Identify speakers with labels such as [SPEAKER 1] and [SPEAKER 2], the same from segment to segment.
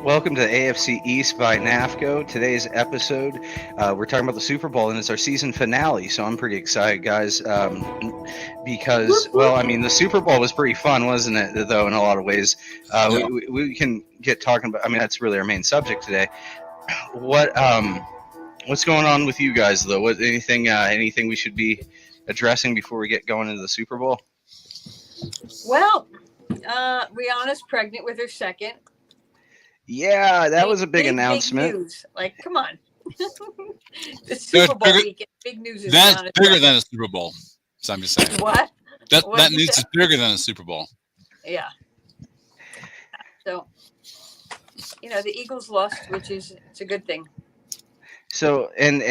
[SPEAKER 1] Welcome to AFC East by NAFCo. Today's episode, we're talking about the Super Bowl, and it's our season finale. So I'm pretty excited, guys, because, well, I mean, the Super Bowl was pretty fun, wasn't it? Though in a lot of ways, we can get talking about. I mean, that's really our main subject today. What's going on with you guys, though? Anything we should be addressing before we get going into the Super Bowl?
[SPEAKER 2] Well, Rihanna's pregnant with her second.
[SPEAKER 1] Yeah, that was a big announcement.
[SPEAKER 2] Big news. Like, come on. The Super Bowl weekend, big news is
[SPEAKER 3] that's bigger than a Super Bowl. So I'm just saying.
[SPEAKER 2] What?
[SPEAKER 3] That news is bigger than a Super Bowl.
[SPEAKER 2] Yeah. So, the Eagles lost, which is it's a good thing.
[SPEAKER 1] So and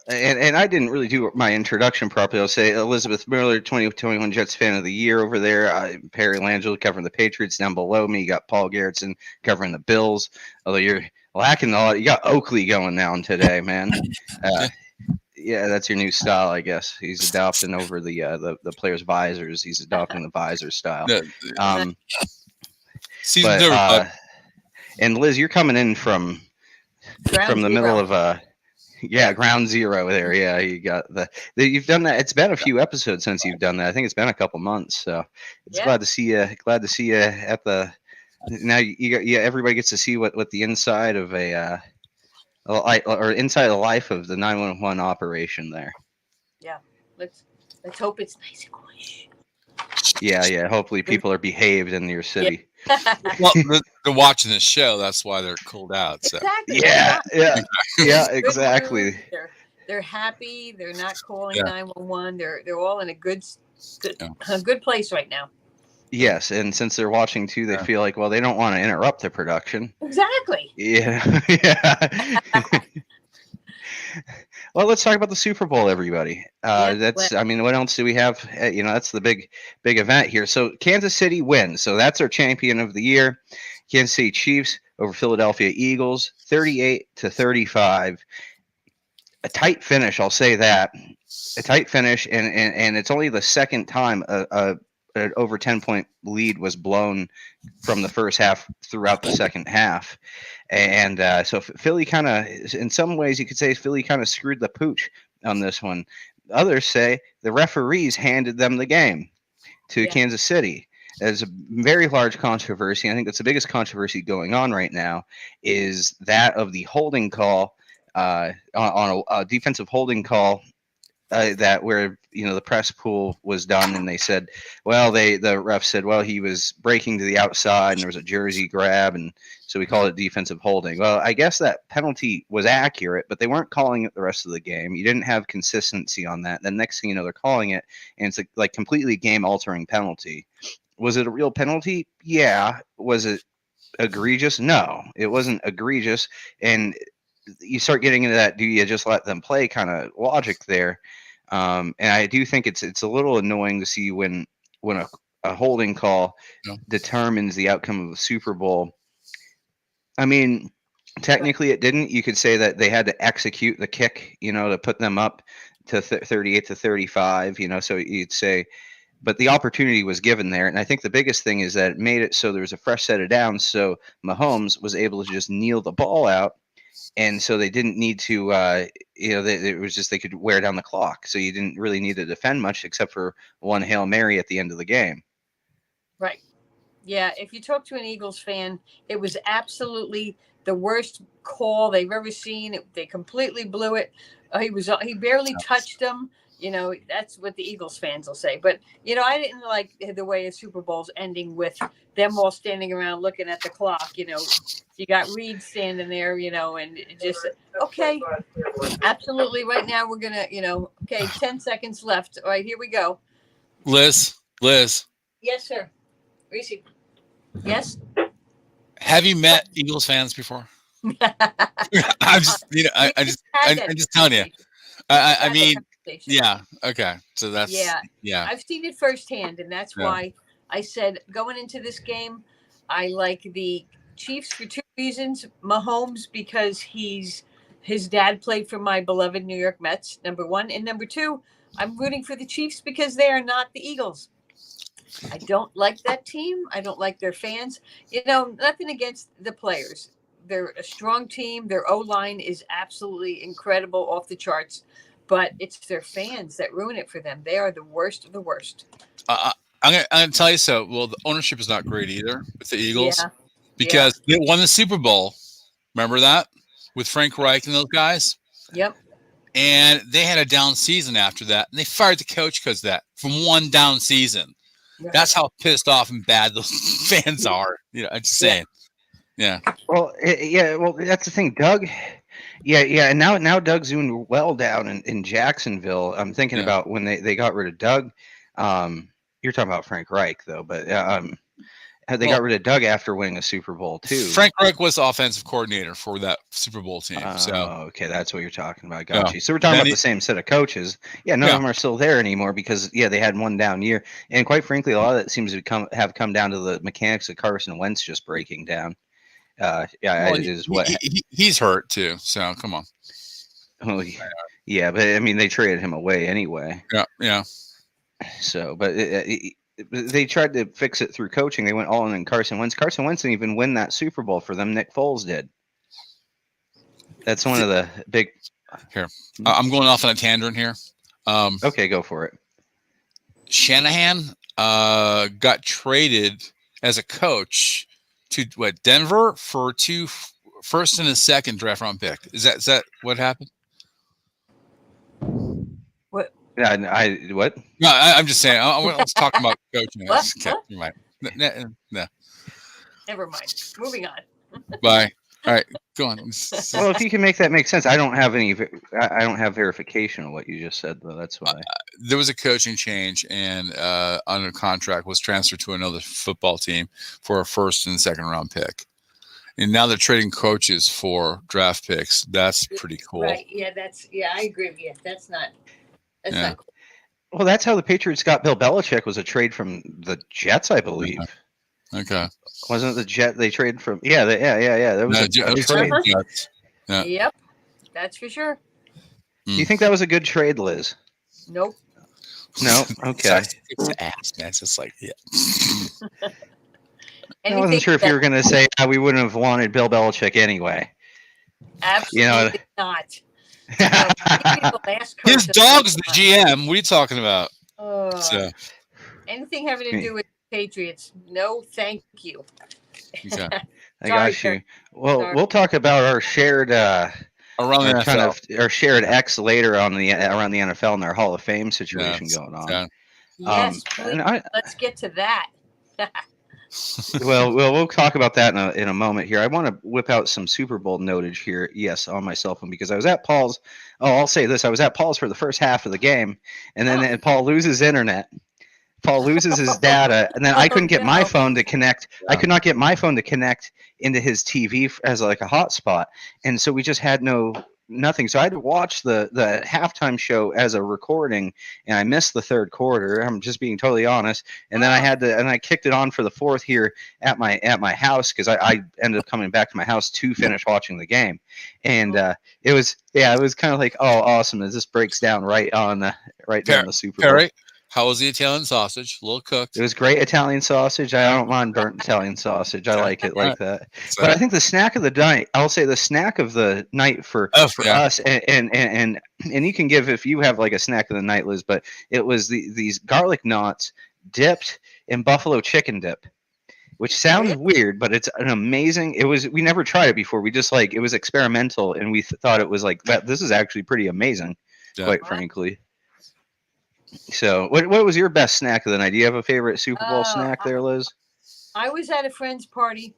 [SPEAKER 1] I didn't really do my introduction properly. I'll say Liz Mueller, 2021 Jets Fan of the Year over there. Perry Langell covering the Patriots down below me. You got Paul Garretson covering the Bills. Although you're lacking a lot. You got Oakley going down today, man. Yeah, that's your new style, I guess. He's adopting over the players' visors. He's adopting the visor style.
[SPEAKER 3] Season's over, bud.
[SPEAKER 1] And Liz, you're coming in from the middle of ground zero there. Yeah, you got you've done that. It's been a few episodes since you've done that. I think it's been a couple months. So it's glad to see you. Glad to see you at the. Now everybody gets to see what the inside of inside the life of the 911 operation there.
[SPEAKER 2] Yeah, let's hope it's nice and quiet.
[SPEAKER 1] Yeah. Hopefully people are behaved in your city.
[SPEAKER 2] Yeah.
[SPEAKER 3] Well, they're watching this show. That's why they're cooled out. So.
[SPEAKER 2] Exactly.
[SPEAKER 1] Yeah, exactly.
[SPEAKER 2] They're happy. They're not calling 911. They're all in a good place right now.
[SPEAKER 1] Yes, and since they're watching too, they feel like, well, they don't want to interrupt the production.
[SPEAKER 2] Exactly.
[SPEAKER 1] Yeah. Well, let's talk about the Super Bowl, everybody. What else do we have? That's the big event here. So Kansas City wins. So that's our champion of the year. Kansas City Chiefs over Philadelphia Eagles, 38-35. A tight finish, I'll say that. A tight finish, and it's only the second time an over 10-point lead was blown from the first half throughout the second half. And so Philly kind of, in some ways you could say Philly kind of screwed the pooch on this one. Others say the referees handed them the game to Kansas City. There's a very large controversy. I think that's the biggest controversy going on right now is that of the holding call on a defensive holding call that where the press pool was done, and they said, the ref said, he was breaking to the outside, and there was a jersey grab, and so we called it defensive holding. Well, I guess that penalty was accurate, but they weren't calling it the rest of the game. You didn't have consistency on that. Then next thing you know, they're calling it, and it's like completely game-altering penalty. Was it a real penalty? Yeah. Was it egregious? No, it wasn't egregious. And you start getting into that, do you just let them play kind of logic there? And I do think it's a little annoying to see when a holding call determines the outcome of the Super Bowl. I mean, technically it didn't. You could say that they had to execute the kick, to put them up to 38-35, so you'd say, but the opportunity was given there. And I think the biggest thing is that it made it so there was a fresh set of downs. So Mahomes was able to just kneel the ball out. And so they didn't need to, it was just they could wear down the clock. So you didn't really need to defend much except for one Hail Mary at the end of the game.
[SPEAKER 2] Right. Yeah. If you talk to an Eagles fan, it was absolutely the worst call they've ever seen. They completely blew it. He barely touched them. That's what the Eagles fans will say. But, I didn't like the way a Super Bowl's ending with them all standing around looking at the clock. You got Reed standing there, and just, okay, absolutely. Right now we're going to, 10 seconds left. All right, here we go.
[SPEAKER 3] Liz.
[SPEAKER 2] Yes, sir. Reese. Yes.
[SPEAKER 3] Have you met Eagles fans before? I'm just telling you. I mean, yeah. Okay. So that's yeah.
[SPEAKER 2] I've seen it firsthand, and that's why I said going into this game, I like the Chiefs for two reasons. Mahomes because he's His dad played for my beloved New York Mets, number one. And number two, I'm rooting for the Chiefs because they are not the Eagles. I don't like that team. I don't like their fans. Nothing against the players. They're a strong team. Their O-line is absolutely incredible, off the charts. But it's their fans that ruin it for them. They are the worst of the worst.
[SPEAKER 3] I'm gonna tell you so. Well, the ownership is not great either with the Eagles because they won the Super Bowl. Remember that with Frank Reich and those guys?
[SPEAKER 2] Yep.
[SPEAKER 3] And they had a down season after that, and they fired the coach because of that from one down season. Right. That's how pissed off and bad those fans are. I'm just saying. Yeah.
[SPEAKER 1] Well, Well, that's the thing, Doug. Yeah. And now Doug's doing well down in Jacksonville. I'm thinking about when they got rid of Doug. You're talking about Frank Reich, though, but they got rid of Doug after winning a Super Bowl too.
[SPEAKER 3] Frank Reich was the offensive coordinator for that Super Bowl team.
[SPEAKER 1] Okay, that's what you're talking about. Got you. So we're talking about the same set of coaches. Yeah, none of them are still there anymore because they had one down year, and quite frankly, a lot of that seems to have come down to the mechanics of Carson Wentz just breaking down.
[SPEAKER 3] He's hurt too. So come on.
[SPEAKER 1] Oh, yeah, but I mean, they traded him away anyway.
[SPEAKER 3] Yeah.
[SPEAKER 1] So, but they tried to fix it through coaching. They went all in on Carson Wentz. Carson Wentz didn't even win that Super Bowl for them. Nick Foles did. That's one of the big.
[SPEAKER 3] Here, I'm going off on a tangent here.
[SPEAKER 1] Okay, go for it.
[SPEAKER 3] Shanahan got traded as a coach to Denver for 2 first and a second draft round pick. Is that what happened?
[SPEAKER 2] What?
[SPEAKER 1] Yeah, what?
[SPEAKER 3] No, I'm just saying. Let's talk about coaching.
[SPEAKER 2] What?
[SPEAKER 3] Never mind. No.
[SPEAKER 2] Never mind. Moving on.
[SPEAKER 3] Bye. All right, go on.
[SPEAKER 1] Well, if you can make that make sense, I don't have verification of what you just said, though. That's why
[SPEAKER 3] there was a coaching change, and under contract was transferred to another football team for a first and second round pick. And now they're trading coaches for draft picks. That's pretty cool.
[SPEAKER 2] Right? Yeah, I agree with you. That's not cool.
[SPEAKER 1] Well, that's how the Patriots got Bill Belichick. Was a trade from the Jets, I believe.
[SPEAKER 3] Okay.
[SPEAKER 1] Wasn't it the Jet they traded from? Yeah. There was a trade.
[SPEAKER 3] Yeah.
[SPEAKER 2] Yep, that's for sure.
[SPEAKER 1] Do you think that was a good trade, Liz?
[SPEAKER 2] Nope.
[SPEAKER 1] No. Okay.
[SPEAKER 3] It's ass, man. It's just like, yeah.
[SPEAKER 1] I wasn't sure if you were going to say we wouldn't have wanted Bill Belichick anyway.
[SPEAKER 2] Absolutely not.
[SPEAKER 3] His dog's the GM. What are you talking about?
[SPEAKER 2] Anything having to do with Patriots? No, thank you.
[SPEAKER 3] Okay.
[SPEAKER 1] I got you. Well, we'll talk about our shared our shared X later on around the NFL and their Hall of Fame situation going on.
[SPEAKER 2] Yeah. Yes, let's get to that.
[SPEAKER 1] Well, we'll talk about that in a moment here. I want to whip out some Super Bowl notage here, on my cell phone, because I was at Paul's. Oh, I'll say this. I was at Paul's for the first half of the game, and then Paul loses internet. Paul loses his data, and then I couldn't get my phone to connect. I could not get my phone to connect into his TV as like a hotspot, and so we just had nothing. So I had to watch the halftime show as a recording, and I missed the third quarter. I'm just being totally honest. And then I kicked it on for the fourth here at my house, because I ended up coming back to my house to finish watching the game, and it was kind of like, oh, awesome, as this breaks down right down the Super Bowl.
[SPEAKER 3] Perry, how was the Italian sausage? A little cooked.
[SPEAKER 1] It was great Italian sausage. I don't mind burnt Italian sausage. I like it like that. But I think the snack of the night, I'll say the snack of the night for us, and you can give if you have like a snack of the night, Liz, but it was these garlic knots dipped in buffalo chicken dip, which sounds weird, but it's an amazing. We never tried it before. We just it was experimental, and we thought it was like that. This is actually pretty amazing, quite frankly. So, what was your best snack of the night? Do you have a favorite Super Bowl snack there, Liz?
[SPEAKER 2] I was at a friend's party,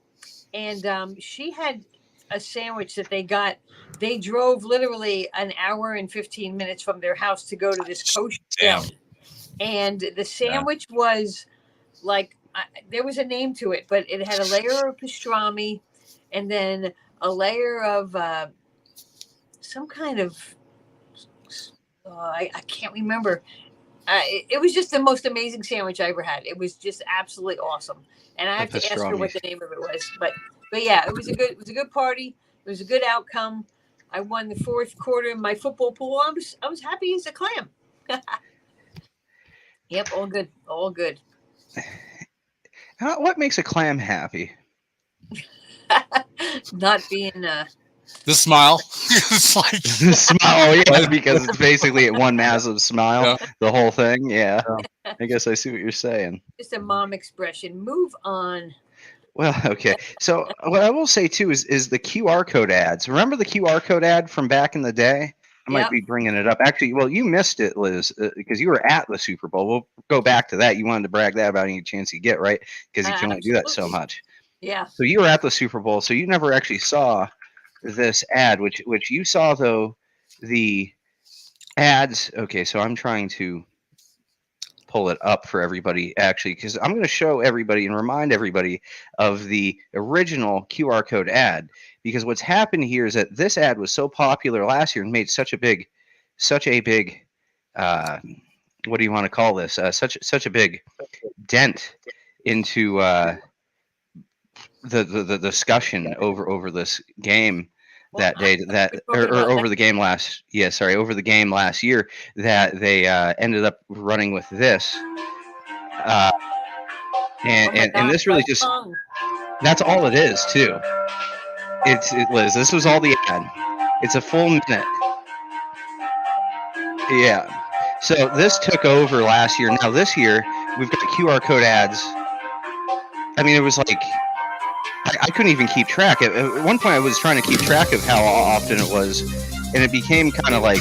[SPEAKER 2] and she had a sandwich that they got. They drove literally an hour and 15 minutes from their house to go to this kosher deli. And the sandwich was like, there was a name to it, but it had a layer of pastrami and then a layer of some kind of, I can't remember. It was just the most amazing sandwich I ever had. It was just absolutely awesome. And I have to ask her what the name of it was. But yeah, it was a good party. It was a good outcome. I won the fourth quarter in my football pool. I was happy as a clam. Yep, all good, all good.
[SPEAKER 1] What makes a clam happy?
[SPEAKER 2] Not being
[SPEAKER 3] The smile. It's like
[SPEAKER 1] The smile, yeah, because it's basically one massive smile,
[SPEAKER 3] Yeah.
[SPEAKER 1] the whole thing. Yeah, I guess I see what you're saying.
[SPEAKER 2] just a mom expression. Move on.
[SPEAKER 1] Well, okay. So what I will say too is the QR code ads. Remember the QR code ad from back in the day? I might
[SPEAKER 2] Yep.
[SPEAKER 1] be bringing it up. Actually, well, you missed it, Liz, because you were at the Super Bowl. We'll go back to that. You wanted to brag that about any chance you get, right? Because you can only do that so
[SPEAKER 2] Absolutely.
[SPEAKER 1] much.
[SPEAKER 2] Yeah.
[SPEAKER 1] So you were at the Super Bowl, so you never actually saw this ad, which you saw though the ads. Okay, so I'm trying to pull it up for everybody actually, because I'm going to show everybody and remind everybody of the original QR code ad. Because what's happened here is that this ad was so popular last year and made such a big, what do you want to call this? Such a big dent into the discussion over this game that day, or over the game last over the game last year, that they ended up running with this, and this really just, that's all it is too. Liz, this was all the ad. It's a full minute. Yeah. So this took over last year. Now this year we've got QR code ads. I mean, it was like I couldn't even keep track. At one point, I was trying to keep track of how often it was, and it became kind of like,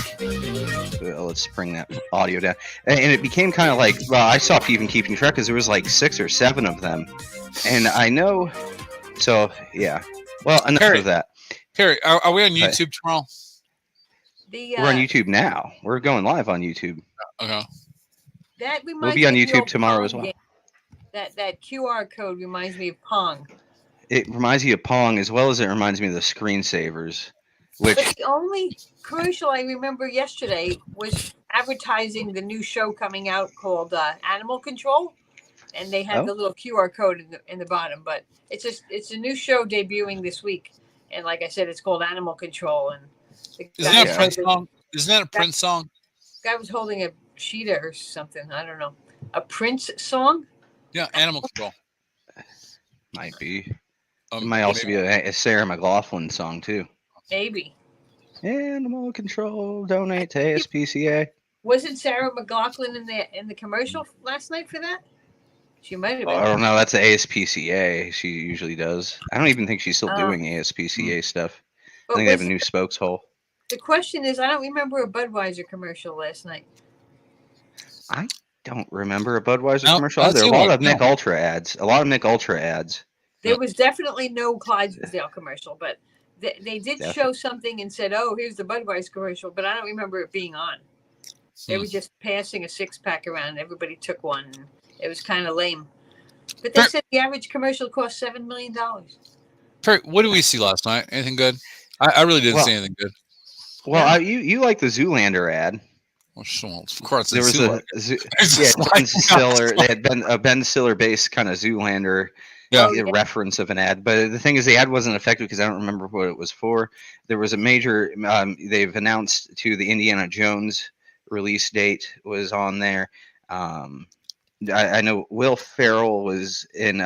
[SPEAKER 1] let's bring that audio down. And it became kind of like, well, I stopped even keeping track because there was like 6 or 7 of them, and I know. So yeah. Well, enough of that.
[SPEAKER 3] Harry, are we on YouTube tomorrow?
[SPEAKER 1] We're on YouTube now. We're going live on YouTube.
[SPEAKER 3] Okay.
[SPEAKER 1] We'll be on YouTube tomorrow as well.
[SPEAKER 2] Game. That QR code reminds me of Pong.
[SPEAKER 1] It reminds you of Pong, as well as it reminds me of the screensavers. Which,
[SPEAKER 2] but the only commercial I remember yesterday was advertising the new show coming out called Animal Control, and they had the little QR code in the bottom. But it's a new show debuting this week, and like I said, it's called Animal Control. And
[SPEAKER 3] isn't that a Prince song? Isn't that a Prince song?
[SPEAKER 2] Guy was holding a cheetah or something. I don't know. A Prince song?
[SPEAKER 3] Yeah, Animal Control.
[SPEAKER 1] Might be. It might also be a Sarah McLachlan song too.
[SPEAKER 2] Maybe.
[SPEAKER 1] Animal Control, donate to ASPCA.
[SPEAKER 2] Wasn't Sarah McLachlan in the commercial last night for that? She might have been.
[SPEAKER 1] I don't know. That's the ASPCA. She usually does. I don't even think she's still doing ASPCA stuff. I think they have a new spokeshole.
[SPEAKER 2] The question is, I don't remember a Budweiser commercial last night.
[SPEAKER 1] I don't remember a Budweiser commercial either. A lot of Mick Ultra ads.
[SPEAKER 2] There was definitely no Clydesdale commercial, but they did show something and said, "Oh, here's the Budweiser commercial," but I don't remember it being on. They were just passing a 6-pack around, and everybody took one. And it was kind of lame. But they said the average commercial cost $7 million.
[SPEAKER 3] What did we see last night? Anything good? I really didn't see anything good.
[SPEAKER 1] Well, you like the Zoolander ad.
[SPEAKER 3] Well, of course.
[SPEAKER 1] There was Ben Stiller. They had a Ben Stiller based kind of Zoolander reference of an ad. But the thing is, the ad wasn't effective because I don't remember what it was for. There was a major. They've announced to the Indiana Jones release date was on there. I know Will Ferrell was in. They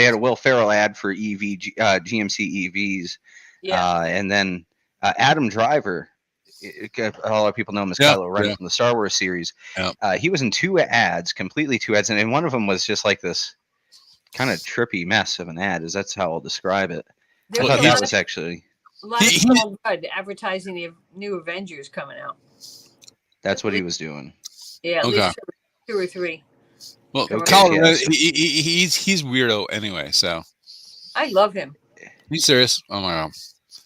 [SPEAKER 1] had a Will Ferrell ad for GMC EVs. Yeah. And then Adam Driver. A lot of people know him as Kylo Ren from the Star Wars series. Yeah. He was in completely two ads, and one of them was just like this kind of trippy mess of an ad. That's how I'll describe it. I thought that was actually
[SPEAKER 2] a lot of people advertising the new Avengers coming out.
[SPEAKER 1] That's what he was doing.
[SPEAKER 2] Yeah, at least 2 or 3.
[SPEAKER 3] Well, Kylo Ren, he's weirdo anyway. So
[SPEAKER 2] I love him.
[SPEAKER 3] You serious? Oh my god!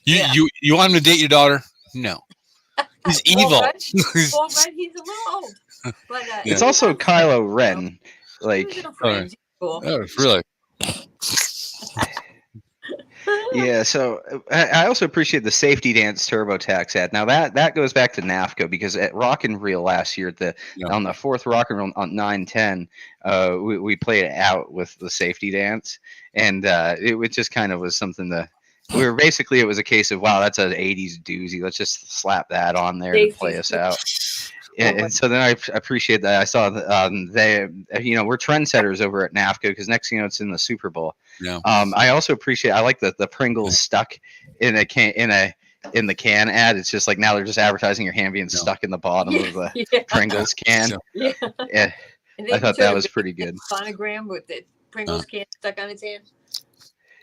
[SPEAKER 3] You want him to date your daughter? No. He's evil.
[SPEAKER 2] Well, he's a little old. But,
[SPEAKER 1] it's also Kylo Ren.
[SPEAKER 3] Really?
[SPEAKER 1] Yeah, so I also appreciate the Safety Dance TurboTax ad. Now that goes back to NAFCo, because at Rock and Reel last year on the 4th Rock and Reel on 9/10, we played it out with the Safety Dance, and it just kind of was something to it was a case of, wow, that's an 80s doozy. Let's just slap that on there to play us out. And so then I appreciate that. I saw they, we're trendsetters over at NAFCo because next thing you know, it's in the Super Bowl.
[SPEAKER 3] Yeah.
[SPEAKER 1] I also appreciate. I like the Pringles stuck in the can ad. It's just like now they're just advertising your hand being stuck in the bottom of the Pringles can.
[SPEAKER 2] Yeah.
[SPEAKER 1] Yeah. I thought that was pretty good.
[SPEAKER 2] Phonogram with the Pringles can stuck on his hand.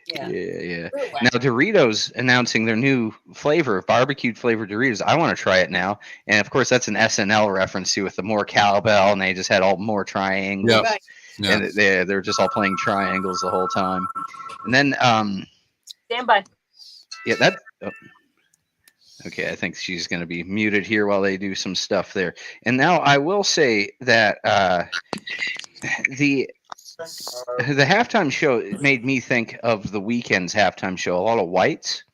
[SPEAKER 1] Yeah. Now Doritos announcing their new flavor, barbecued flavored Doritos. I want to try it now, and of course that's an SNL reference too, with the more cowbell, and they just had all more triangles, and they're just all playing triangles the whole time. And then
[SPEAKER 2] stand by.
[SPEAKER 1] Yeah, that. Oh. Okay, I think she's going to be muted here while they do some stuff there. And now I will say that the halftime show made me think of the Weeknd's halftime show. A lot of whites,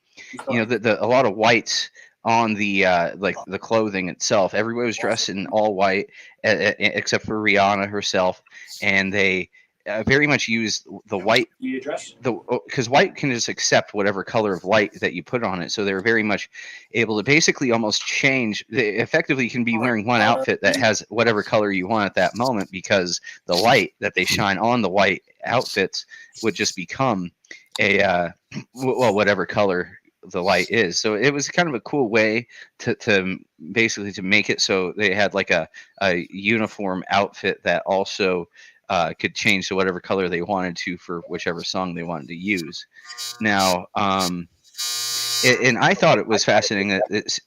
[SPEAKER 1] a lot of whites on the like the clothing itself. Everybody was dressed in all white except for Rihanna herself, and they very much used the white, because white can just accept whatever color of light that you put on it. So they're very much able to basically almost change. Effectively, you can be wearing one outfit that has whatever color you want at that moment, because the light that they shine on the white outfits would just become a whatever color the light is. So it was kind of a cool way to basically to make it so they had like a uniform outfit that also could change to whatever color they wanted to for whichever song they wanted to use. Now, and I thought it was fascinating that it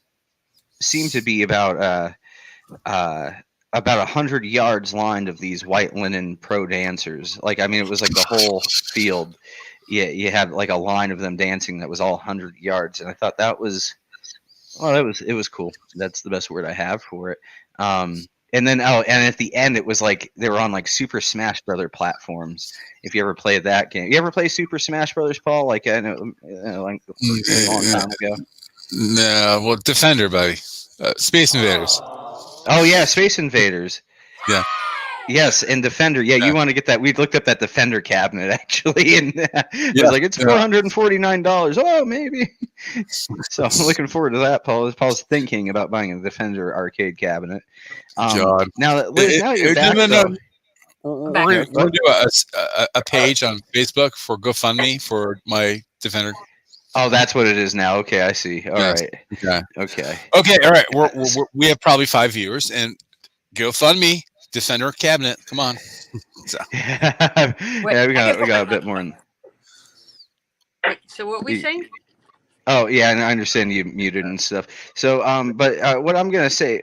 [SPEAKER 1] seemed to be about 100 yards lined of these white linen pro dancers. Like, I mean, it was like the whole field. Yeah, you had like a line of them dancing that was all 100 yards, and I thought that was, it was cool. That's the best word I have for it. And then and at the end it was like they were on like Super Smash Brother platforms. If you ever played that game, you ever play Super Smash Brothers, Paul? Like like a long time ago.
[SPEAKER 3] No, well, Defender, buddy, Space Invaders.
[SPEAKER 1] Oh yeah, Space Invaders.
[SPEAKER 3] Yeah.
[SPEAKER 1] Yes, and Defender. Yeah, you want to get that. We looked up that Defender cabinet actually, and it was like, it's $449. Oh, maybe. So I'm looking forward to that, Paul. Paul's thinking about buying a Defender arcade cabinet.
[SPEAKER 3] John.
[SPEAKER 1] Now, Liz, now you're back.
[SPEAKER 3] We're going to do a page on Facebook for GoFundMe for my Defender.
[SPEAKER 1] Oh, that's what it is now. Okay, I see. All right. Okay.
[SPEAKER 3] All right. We have probably 5 viewers, and GoFundMe. Defender cabinet, come on. So.
[SPEAKER 1] Yeah, we got a bit more.
[SPEAKER 2] So what we saying?
[SPEAKER 1] Oh yeah, and I understand you muted and stuff. So but what I'm gonna say,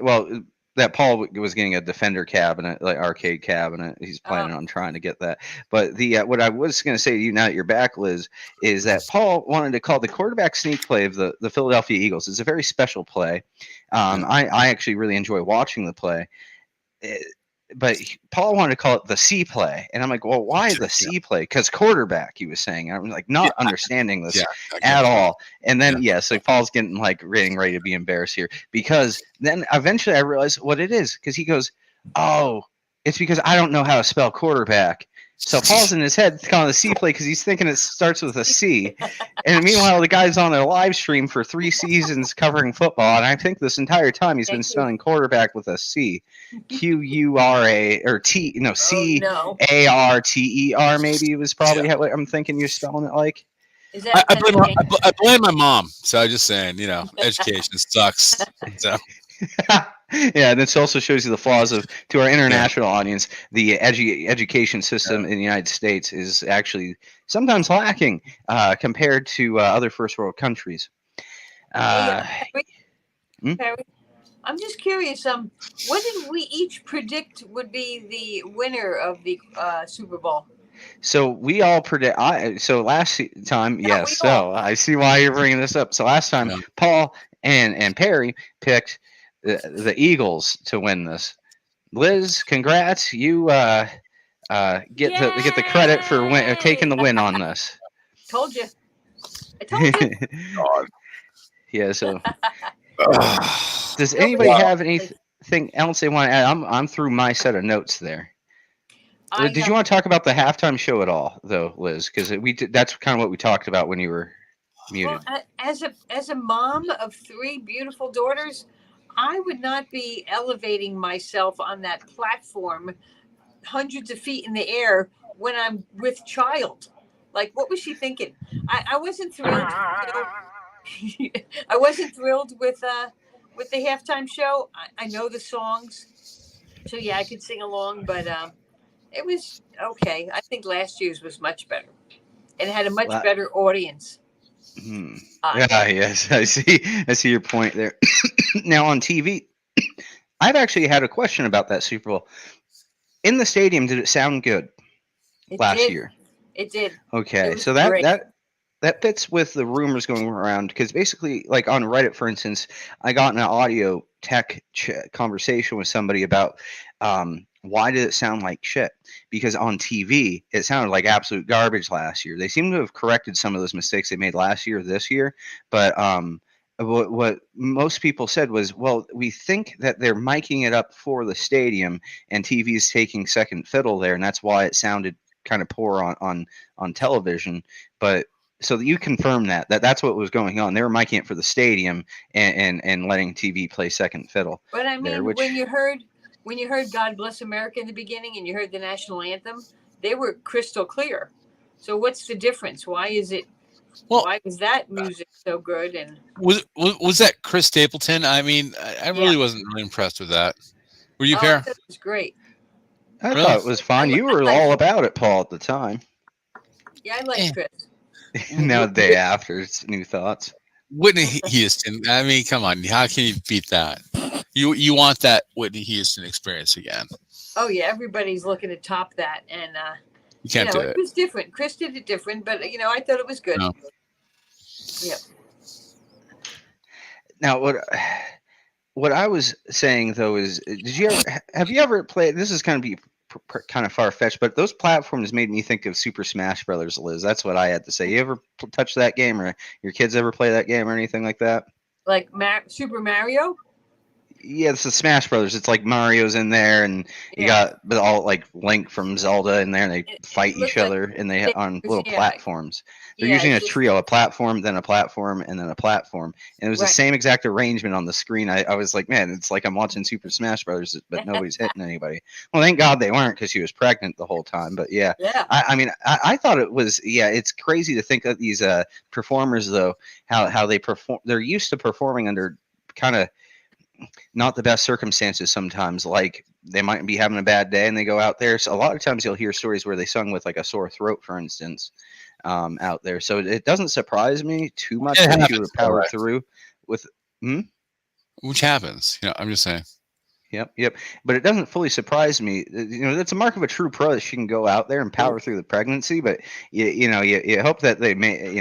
[SPEAKER 1] that Paul was getting a Defender cabinet, like arcade cabinet. He's planning on trying to get that. But the what I was gonna say to you now that you're back, Liz, is that Paul wanted to call the quarterback sneak play of the Philadelphia Eagles. It's a very special play. I actually really enjoy watching the play. But Paul wanted to call it the C play, and I'm like, well, why the C play? Because quarterback, he was saying. I'm like, not understanding this at all. And then so Paul's getting ready to be embarrassed here, because then eventually I realized what it is, because he goes, oh, it's because I don't know how to spell quarterback. So Paul's in his head calling the C play because he's thinking it starts with a C. And meanwhile, the guy's on their live stream for 3 seasons covering football, and I think this entire time he's been spelling quarterback with a C. Q-U-R-A or T, C-A-R-T-E-R maybe was probably how I'm thinking you're spelling it like.
[SPEAKER 2] Is that
[SPEAKER 3] I blame my mom. So I'm just saying, education sucks. So.
[SPEAKER 1] Yeah, and this also shows you the flaws to our international audience. The education system in the United States is actually sometimes lacking compared to other first world countries.
[SPEAKER 2] Perry, I'm just curious. What did we each predict would be the winner of the Super Bowl?
[SPEAKER 1] So we all predict. So last time, yes. So I see why you're bringing this up. So last time, Paul and Perry picked the Eagles to win this. Liz, congrats! You get the credit for taking the win on this.
[SPEAKER 2] Told you. I told you.
[SPEAKER 1] Yeah. So, does anybody have anything else they want to add? I'm through my set of notes there. Did you want to talk about the halftime show at all, though, Liz? Because that's kind of what we talked about when you were. muted.
[SPEAKER 2] Well, as a mom of 3 beautiful daughters, I would not be elevating myself on that platform hundreds of feet in the air when I'm with child. Like, what was she thinking? I wasn't thrilled. I wasn't thrilled with the halftime show. I know the songs, so yeah, I could sing along, but it was okay. I think last year's was much better, and it had a much better audience.
[SPEAKER 1] Yeah, yes, I see. I see your point there. Now on TV, I've actually had a question about that Super Bowl. In the stadium, did it sound good last year?
[SPEAKER 2] It did.
[SPEAKER 1] Okay, so that fits with the rumors going around because basically, like on Reddit, for instance, I got in an audio tech conversation with somebody about why did it sound like shit? Because on TV, it sounded like absolute garbage last year. They seem to have corrected some of those mistakes they made last year, this year, but what most people said was, well, we think that they're miking it up for the stadium, and TV is taking second fiddle there, and that's why it sounded kind of poor on television. But so you confirm that's what was going on. They were miking it for the stadium and letting TV play second fiddle.
[SPEAKER 2] But I mean, when you heard God Bless America in the beginning and you heard the national anthem, they were crystal clear. So what's the difference? Why was that music so good? And
[SPEAKER 3] was that Chris Stapleton? I mean, I really wasn't really impressed with that. Were you, Kara?
[SPEAKER 2] It was great.
[SPEAKER 1] I thought it was fine. You were all about it, Paul, at the time.
[SPEAKER 2] Yeah, I like Chris.
[SPEAKER 1] Now the day after, it's new thoughts.
[SPEAKER 3] Whitney Houston. I mean, come on. How can you beat that? You want that Whitney Houston experience again?
[SPEAKER 2] Oh yeah, everybody's looking to top that, and
[SPEAKER 3] you can't do it.
[SPEAKER 2] It was different. Chris did it different, but I thought it was good.
[SPEAKER 3] No.
[SPEAKER 2] Yeah.
[SPEAKER 1] Now what I was saying though is, have you ever played? This is going to be kind of far fetched, but those platforms made me think of Super Smash Brothers, Liz. That's what I had to say. You ever touch that game, or your kids ever play that game or anything like that?
[SPEAKER 2] Like Super Mario?
[SPEAKER 1] Yeah, it's the Smash Brothers. It's like Mario's in there, and you got all like Link from Zelda in there, and they fight each other, and they on little platforms. They're using a trio, a platform, then a platform, and then a platform. And it was the same exact arrangement on the screen. I was like, man, it's like I'm watching Super Smash Brothers, but nobody's hitting anybody. Well, thank God they weren't, because she was pregnant the whole time. But yeah. I mean, I thought it was, it's crazy to think that these performers, though, how they perform. They're used to performing under kind of not the best circumstances sometimes. Like they might be having a bad day and they go out there. So a lot of times you'll hear stories where they sung with like a sore throat, for instance, out there. So it doesn't surprise me too much that you would power through with
[SPEAKER 3] which happens. I'm just saying.
[SPEAKER 1] Yep. But it doesn't fully surprise me. That's a mark of a true pro that she can go out there and power through the pregnancy. But you hope that they may,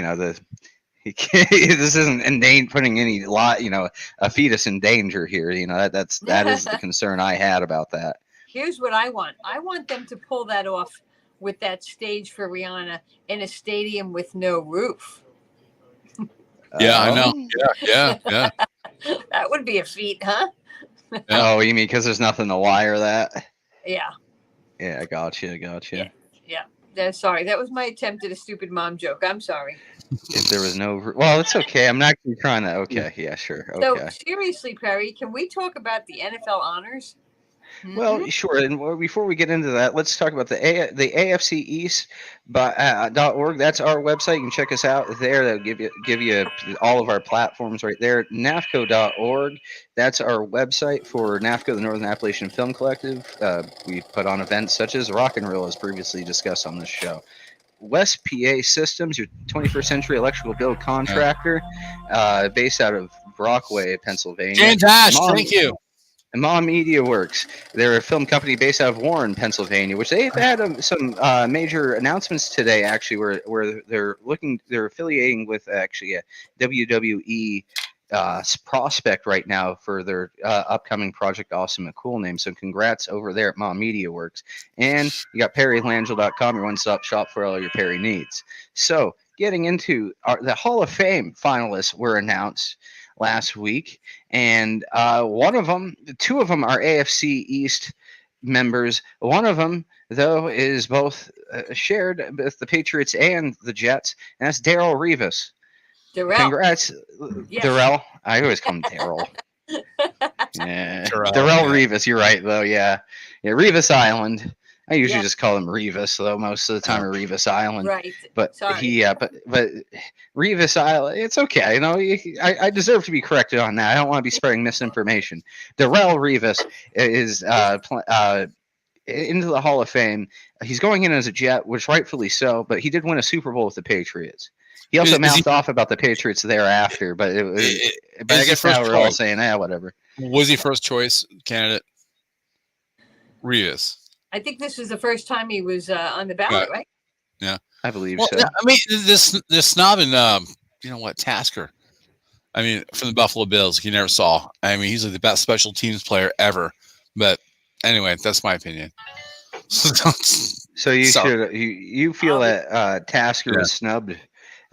[SPEAKER 1] this isn't putting any a fetus in danger here. That is the concern I had about that.
[SPEAKER 2] Here's what I want. I want them to pull that off with that stage for Rihanna in a stadium with no roof.
[SPEAKER 3] Yeah, I know. Yeah.
[SPEAKER 2] That would be a feat, huh?
[SPEAKER 1] Oh, you mean because there's nothing to wire that?
[SPEAKER 2] Yeah.
[SPEAKER 1] Yeah, I gotcha.
[SPEAKER 2] Yeah. Sorry, that was my attempt at a stupid mom joke. I'm sorry.
[SPEAKER 1] If there was no, well, it's okay. I'm not actually trying to. Okay, yeah, sure. Okay.
[SPEAKER 2] So seriously, Perry, can we talk about the NFL honors?
[SPEAKER 1] Well, sure. And before we get into that, let's talk about the AFC East .org. That's our website. You can check us out there. That'll give you all of our platforms right there. NAFCo.org. That's our website for NAFCo, the Northern Appalachian Film Collective. We put on events such as Rock and Roll, as previously discussed on this show. West PA Systems, your 21st century electrical build contractor, based out of Brockway, Pennsylvania.
[SPEAKER 3] James Ash, thank you.
[SPEAKER 1] Mom Media Works. They're a film company based out of Warren, Pennsylvania, which they've had some major announcements today, actually, where they're affiliating with actually a WWE prospect right now for their upcoming Project Awesome, a cool name. So congrats over there at Mom Media Works. And you got PerryLangell.com, your one-stop shop for all your Perry needs. So getting into the Hall of Fame finalists were announced last week, and two of them are AFC East members. One of them, though, is both shared with the Patriots and the Jets, and that's Darrelle Revis.
[SPEAKER 2] Darrell.
[SPEAKER 1] Congrats,
[SPEAKER 2] Yes.
[SPEAKER 1] Darrell. I always call him Darrell. Yeah, Darrell
[SPEAKER 3] yeah.
[SPEAKER 1] Revis. You're right, though. Yeah, Revis Island. I usually
[SPEAKER 2] Yeah.
[SPEAKER 1] just call him Revis, though most of the time, or Revis Island.
[SPEAKER 2] Right.
[SPEAKER 1] But
[SPEAKER 2] Sorry.
[SPEAKER 1] but Revis Island. It's okay. You know, I deserve to be corrected on that. I don't want to be spreading misinformation. Darrell Revis is into the Hall of Fame. He's going in as a Jet, which rightfully so, but he did win a Super Bowl with the Patriots. He also mouthed off about the Patriots thereafter, but I guess now we're all saying, whatever.
[SPEAKER 3] Was he first choice candidate? Revis.
[SPEAKER 2] I think this was the first time he was on the ballot, right?
[SPEAKER 3] Yeah,
[SPEAKER 1] I believe
[SPEAKER 3] so.
[SPEAKER 1] I
[SPEAKER 3] mean, this snobbing, you know what, Tasker. I mean, from the Buffalo Bills, he never saw. I mean, he's like the best special teams player ever. But anyway, that's my opinion.
[SPEAKER 1] So you feel that Tasker was snubbed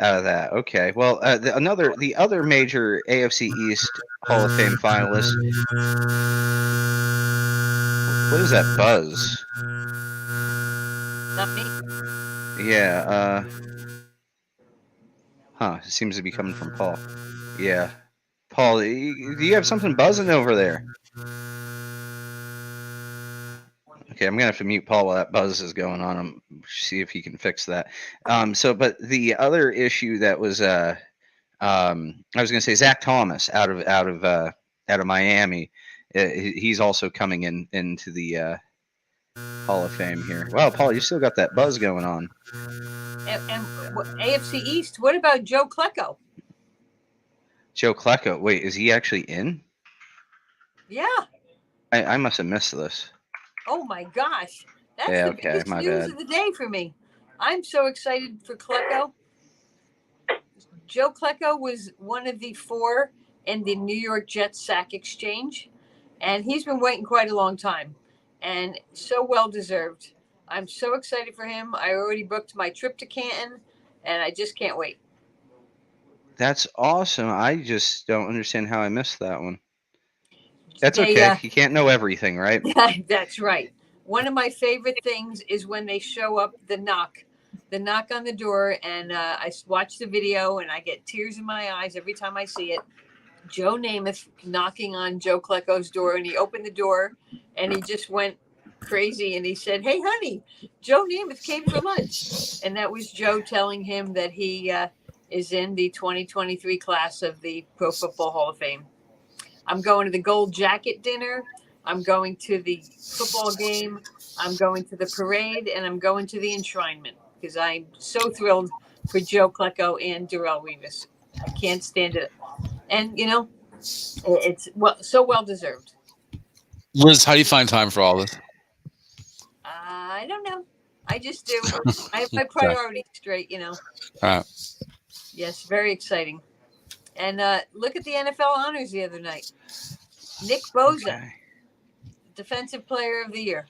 [SPEAKER 1] out of that? Okay. Well, the other major AFC East Hall of Fame finalist. What is that buzz?
[SPEAKER 2] Not me.
[SPEAKER 1] Yeah. It seems to be coming from Paul. Yeah. Paul, do you have something buzzing over there? Okay, I'm gonna have to mute Paul while that buzz is going on. See if he can fix that. But the other issue that was, I was gonna say Zach Thomas out of Miami. He's also coming into the Hall of Fame here. Wow, Paul, you still got that buzz going on.
[SPEAKER 2] And AFC East. What about Joe Klecko?
[SPEAKER 1] Joe Klecko. Wait, is he actually in?
[SPEAKER 2] Yeah.
[SPEAKER 1] I must have missed this.
[SPEAKER 2] Oh my gosh, that's the biggest news of the day for me. I'm so excited for Klecko. Joe Klecko was one of the 4 in the New York Jets sack exchange, and he's been waiting quite a long time, and so well deserved. I'm so excited for him. I already booked my trip to Canton, and I just can't wait.
[SPEAKER 1] That's awesome. I just don't understand how I missed that one. That's okay. You can't know everything, right?
[SPEAKER 2] That's right. One of my favorite things is when they show up, the knock on the door, and I watch the video, and I get tears in my eyes every time I see it. Joe Namath knocking on Joe Klecko's door, and he opened the door, and he just went crazy, and he said, "Hey, honey, Joe Namath came for lunch," and that was Joe telling him that he is in the 2023 class of the Pro Football Hall of Fame. I'm going to the Gold Jacket dinner. I'm going to the football game. I'm going to the parade, and I'm going to the enshrinement because I'm so thrilled for Joe Klecko and Darrell Revis. I can't stand it. And, you know, it's so well deserved.
[SPEAKER 3] Liz, how do you find time for all this?
[SPEAKER 2] I don't know. I just do. I have my priorities straight, you know.
[SPEAKER 3] All right.
[SPEAKER 2] Yes, very exciting. And look at the NFL honors the other night. Nick Bosa, Defensive Player of the Year.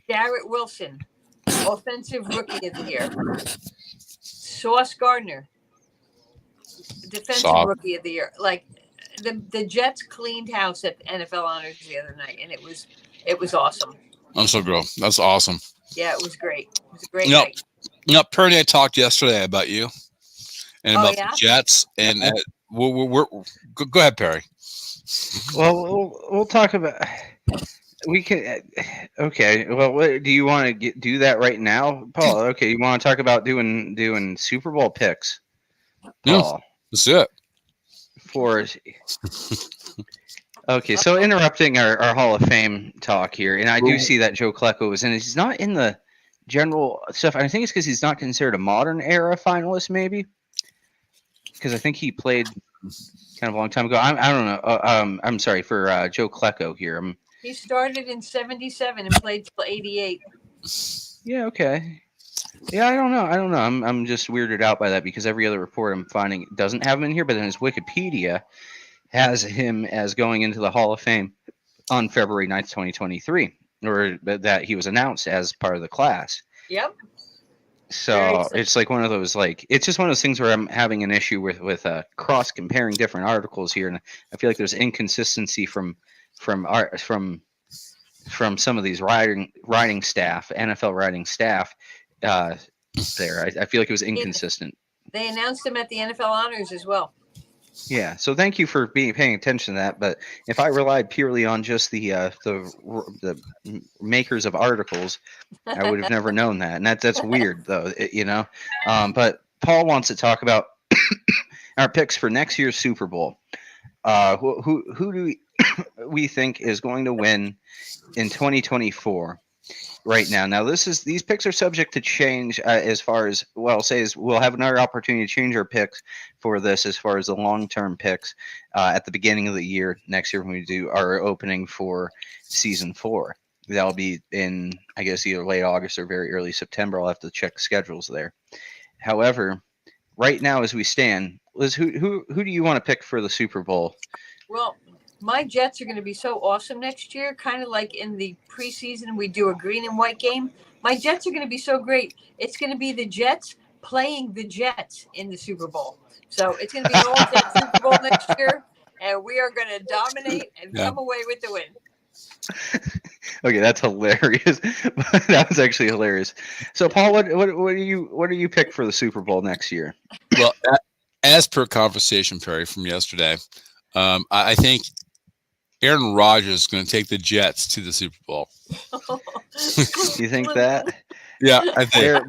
[SPEAKER 2] Garrett Wilson, Offensive Rookie of the Year. Sauce Gardner, Defensive Rookie of the Year. Like the Jets cleaned house at the NFL honors the other night, and it was awesome.
[SPEAKER 3] I'm so gross. That's awesome.
[SPEAKER 2] Yeah, it was great. It was a great night.
[SPEAKER 3] You know, Purdy, I talked yesterday about you and about the Jets, and we're go ahead, Perry.
[SPEAKER 1] Well, we'll talk about. We can. Okay. Well, do you want to do that right now, Paul? Okay. You want to talk about doing Super Bowl picks, Paul?
[SPEAKER 3] That's it.
[SPEAKER 1] Okay. So interrupting our Hall of Fame talk here, and I do see that Joe Klecko was in. He's not in the general stuff. I think it's because he's not considered a modern era finalist, maybe. Because I think he played kind of a long time ago. I don't know. I'm sorry for Joe Klecko here.
[SPEAKER 2] He started in 77 and played till 88.
[SPEAKER 1] Yeah, okay. Yeah, I don't know. I'm just weirded out by that because every other report I'm finding doesn't have him in here, but then his Wikipedia has him as going into the Hall of Fame on February 9th, 2023, or that he was announced as part of the class.
[SPEAKER 2] Yep.
[SPEAKER 1] So it's like one of those, it's just one of those things where I'm having an issue with cross comparing different articles here, and I feel like there's inconsistency from some of these writing staff, NFL writing staff. There, I feel like it was inconsistent.
[SPEAKER 2] They announced him at the NFL Honors as well.
[SPEAKER 1] Yeah, so thank you for paying attention to that. But if I relied purely on just the makers of articles, I would have never known that, and that's weird though, But Paul wants to talk about our picks for next year's Super Bowl. Who do we think is going to win in 2024? Right now. Now, these picks are subject to change as far as we'll have another opportunity to change our picks for this as far as the long-term picks at the beginning of the year next year when we do our opening for season 4. That'll be in, I guess, either late August or very early September. I'll have to check schedules there. However, right now as we stand, Liz, who do you want to pick for the Super Bowl?
[SPEAKER 2] Well, my Jets are going to be so awesome next year, kind of like in the preseason we do a green and white game. My Jets are going to be so great. It's going to be the Jets playing the Jets in the Super Bowl. So it's going to be an all-Jet Super Bowl next year, and we are going to dominate and come away with the win.
[SPEAKER 1] Okay, that's hilarious. That was actually hilarious. So, Paul, what do you pick for the Super Bowl next year?
[SPEAKER 3] Well, as per conversation, Perry, from yesterday, I think Aaron Rodgers is going to take the Jets to the Super Bowl.
[SPEAKER 1] You think that?
[SPEAKER 3] Yeah, I think.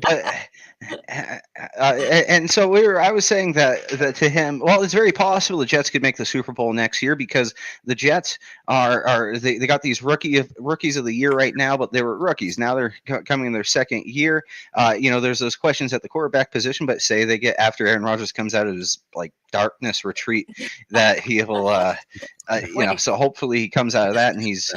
[SPEAKER 1] And so I was saying that to him. Well, it's very possible the Jets could make the Super Bowl next year because the Jets they got these rookies of the year right now, but they were rookies. Now they're coming in their second year. There's those questions at the quarterback position, but say they get after Aaron Rodgers comes out of his darkness retreat that he'll so hopefully he comes out of that and he's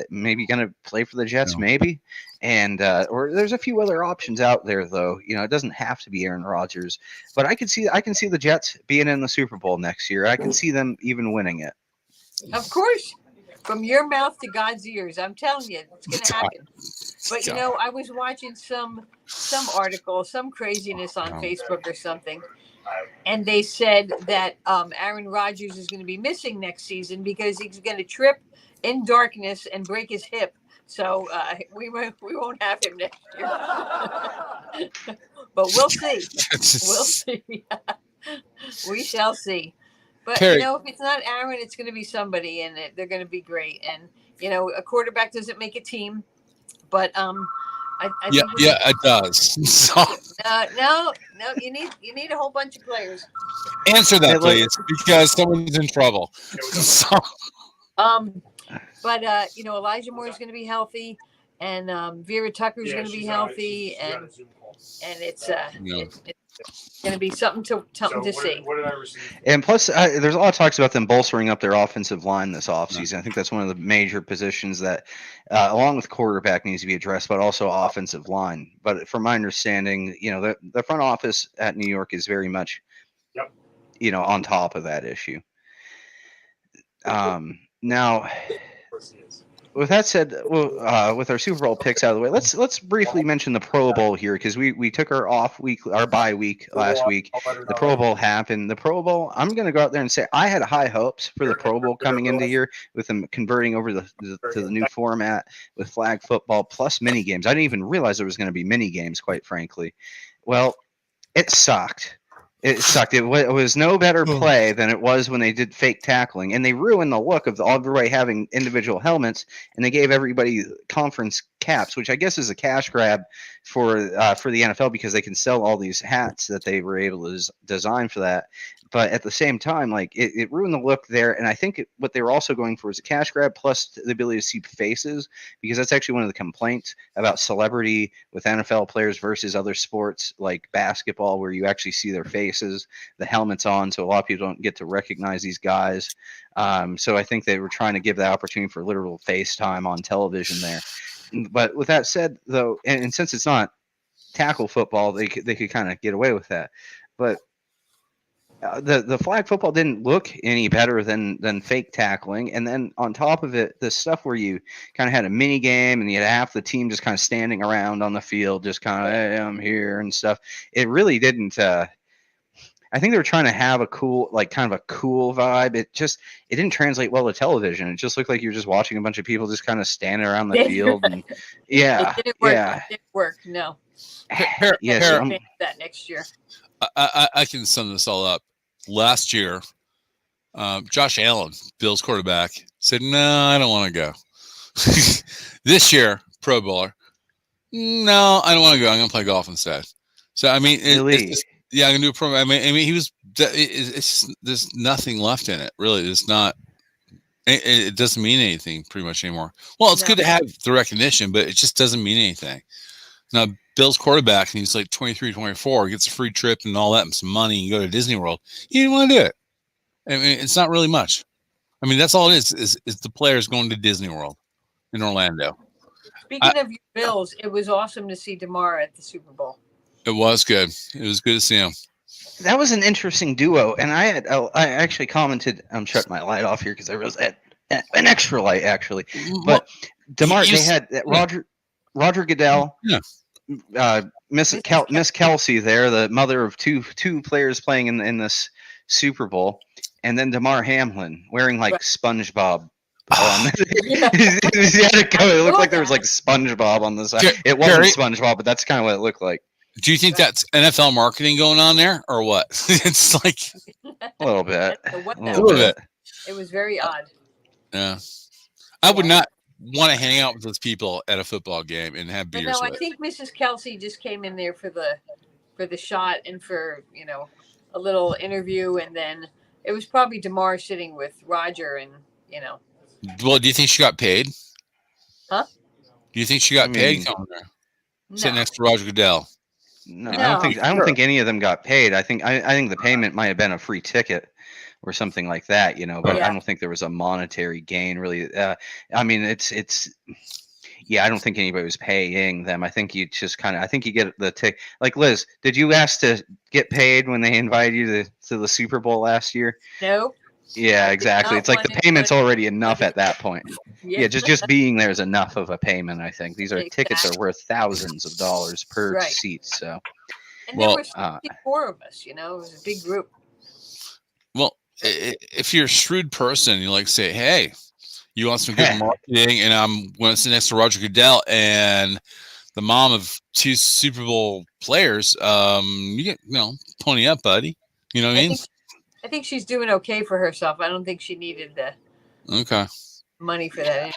[SPEAKER 1] maybe going to play for the Jets, maybe. And or there's a few other options out there, though. It doesn't have to be Aaron Rodgers, but I can see the Jets being in the Super Bowl next year. I can see them even winning it.
[SPEAKER 2] Of course, from your mouth to God's ears, I'm telling you, it's going to happen. But I was watching some article, some craziness on Facebook or something, and they said that Aaron Rodgers is going to be missing next season because he's going to trip in darkness and break his hip. So we won't have him next year, but we'll see. We'll see. We shall see. But
[SPEAKER 3] Perry,
[SPEAKER 2] if it's not Aaron, it's going to be somebody, and they're going to be great. And a quarterback doesn't make a team, but I think
[SPEAKER 3] it does. So,
[SPEAKER 2] no, you need a whole bunch of players.
[SPEAKER 3] Answer that, please, because someone's in trouble. So.
[SPEAKER 2] But Elijah Moore is going to be healthy, and Vera Tucker is going to be healthy, and it's going to be something to see.
[SPEAKER 4] What did I receive?
[SPEAKER 1] And plus, there's a lot of talks about them bolstering up their offensive line this offseason. I think that's one of the major positions that, along with quarterback, needs to be addressed, but also offensive line. But from my understanding, the front office at New York is very much, on top of that issue. Now, with that said, with our Super Bowl picks out of the way, let's briefly mention the Pro Bowl here because we took our bye week last week. The Pro Bowl happened. The Pro Bowl, I'm going to go out there and say I had high hopes for the Pro Bowl coming into here with them converting over to the new format with flag football plus mini games. I didn't even realize there was going to be mini games, quite frankly. Well, it sucked. It sucked. It was no better play than it was when they did fake tackling, and they ruined the look of everybody having individual helmets, and they gave everybody conference caps, which I guess is a cash grab for the NFL because they can sell all these hats that they were able to design for that. But at the same time, it ruined the look there, and I think what they were also going for is a cash grab plus the ability to see faces, because that's actually one of the complaints about celebrity with NFL players versus other sports like basketball, where you actually see their faces, the helmets on, so a lot of people don't get to recognize these guys. So I think they were trying to give that opportunity for literal FaceTime on television there. But with that said, though, and since it's not tackle football, they could kind of get away with that. But the flag football didn't look any better than fake tackling. And then on top of it, the stuff where you kind of had a mini game and you had half the team just kind of standing around on the field, just kind of, hey, I'm here and stuff. It really didn't. I think they were trying to have a cool, kind of a cool vibe. It didn't translate well to television. It just looked like you were just watching a bunch of people just kind of standing around the field. And
[SPEAKER 2] it didn't work. It didn't work. No.
[SPEAKER 1] Yes,
[SPEAKER 2] that next year.
[SPEAKER 3] I can sum this all up. Last year, Josh Allen, Bills quarterback, said, "No, I don't want to go." This year, Pro Bowler, no, I don't want to go. I'm going to play golf instead. So I mean,
[SPEAKER 1] Really?
[SPEAKER 3] it's yeah, I can do a pro. I mean, he was. It's there's nothing left in it. Really, it's not. It doesn't mean anything pretty much anymore. Well, it's good to have the recognition, but it just doesn't mean anything. Now, Bill's quarterback, and he's like 23, 24, gets a free trip and all that, and some money, and go to Disney World. He didn't want to do it. I mean, it's not really much. I mean, that's all it is the players going to Disney World in Orlando.
[SPEAKER 2] Speaking of your Bills, it was awesome to see DeMar at the Super Bowl.
[SPEAKER 3] It was good. It was good to see him.
[SPEAKER 1] That was an interesting duo, and I actually commented. I'm shutting my light off here because I realized an extra light actually. But DeMar, they had Roger Goodell, Miss Kelsey there, the mother of two players playing in this Super Bowl, and then DeMar Hamlin wearing like SpongeBob. It looked like there was like SpongeBob on the side. It wasn't SpongeBob, but that's kind of what it looked like.
[SPEAKER 3] Do you think that's NFL marketing going on there, or what? It's like
[SPEAKER 1] a little bit.
[SPEAKER 3] A little bit.
[SPEAKER 2] It was very odd.
[SPEAKER 3] Yeah, I would not want to hang out with those people at a football game and have beers.
[SPEAKER 2] No, I think Mrs. Kelsey just came in there for the shot and for a little interview, and then it was probably DeMar sitting with Roger, and
[SPEAKER 3] Well, do you think she got paid?
[SPEAKER 2] Huh?
[SPEAKER 3] Do you think she got paid coming there, sitting next to Roger Goodell?
[SPEAKER 1] No, I don't think any of them got paid. I think the payment might have been a free ticket or something like that, but I don't think there was a monetary gain really. I mean, it's I don't think anybody was paying them. I think you just I think you get the tick. Like Liz, did you ask to get paid when they invited you to the Super Bowl last year?
[SPEAKER 2] No.
[SPEAKER 1] Yeah, exactly. It's like the payment's already enough at that point. Yeah, just being there is enough of a payment, I think. These tickets are worth thousands of dollars per seat. So,
[SPEAKER 2] and there were 4 of us. It was a big group.
[SPEAKER 3] Well, if you're a shrewd person, you say, "Hey, you want some good marketing?" And I'm going to sit next to Roger Goodell and the mom of 2 Super Bowl players. You get pony up, buddy. You know what I mean?
[SPEAKER 2] I think she's doing okay for herself. I don't think she needed the money for that.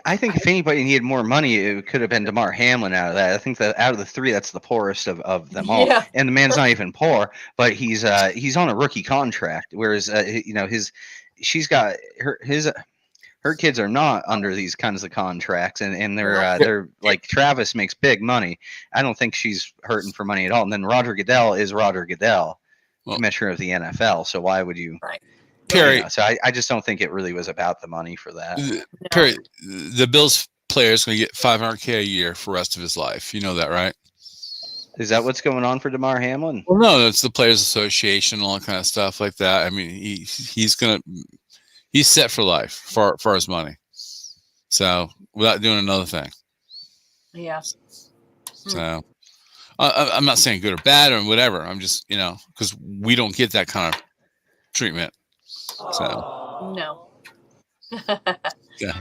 [SPEAKER 1] I think if anybody needed more money, it could have been DeMar Hamlin out of that. I think that out of the 3, that's the poorest of them all. Yeah. And the man's not even poor, but he's on a rookie contract, whereas she's got her kids are not under these kinds of contracts, and they're like Travis makes big money. I don't think she's hurting for money at all. And then Roger Goodell is Roger Goodell, commissioner of the NFL. So why would you?
[SPEAKER 2] Right.
[SPEAKER 3] Perry,
[SPEAKER 1] so I just don't think it really was about the money for that.
[SPEAKER 3] Perry, the Bills player is going to get $500K a year for the rest of his life. You know that, right?
[SPEAKER 1] Is that what's going on for DeMar Hamlin?
[SPEAKER 3] Well, no, it's the Players Association, all that kind of stuff like that. I mean, he's set for life for his money. So without doing another thing.
[SPEAKER 2] Yeah.
[SPEAKER 3] So I'm not saying good or bad or whatever. I'm just because we don't get that kind of treatment. So
[SPEAKER 2] no.
[SPEAKER 3] Yeah.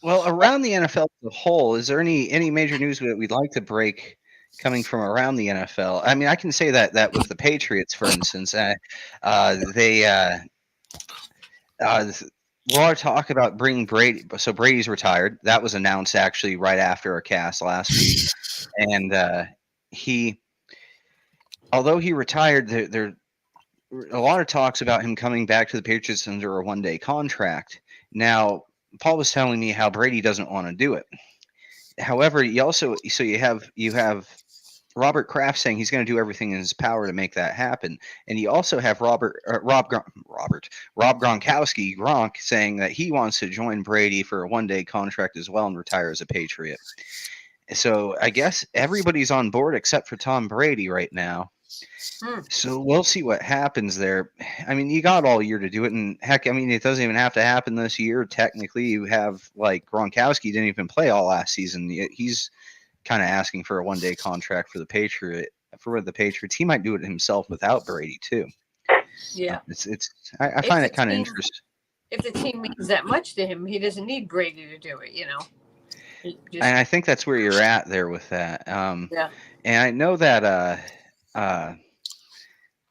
[SPEAKER 1] Well, around the NFL as a whole, is there any major news that we'd like to break coming from around the NFL? I mean, I can say that with the Patriots, for instance, they a lot of talk about bringing Brady. So Brady's retired. That was announced actually right after our cast last week, and although he retired, there a lot of talks about him coming back to the Patriots under a one-day contract. Now, Paul was telling me how Brady doesn't want to do it. However, you have Robert Kraft saying he's going to do everything in his power to make that happen, and you also have Rob Gronkowski, Gronk, saying that he wants to join Brady for a one-day contract as well and retire as a Patriot. So I guess everybody's on board except for Tom Brady right now. So we'll see what happens there. I mean, you got all year to do it, and heck, I mean, it doesn't even have to happen this year. Technically, you have like Gronkowski didn't even play all last season. He's kind of asking for a one-day contract for the Patriots. He might do it himself without Brady too.
[SPEAKER 2] Yeah,
[SPEAKER 1] I find it kind of interesting.
[SPEAKER 2] If the team means that much to him, he doesn't need Brady to do it.
[SPEAKER 1] And I think that's where you're at there with that. Yeah. And I know that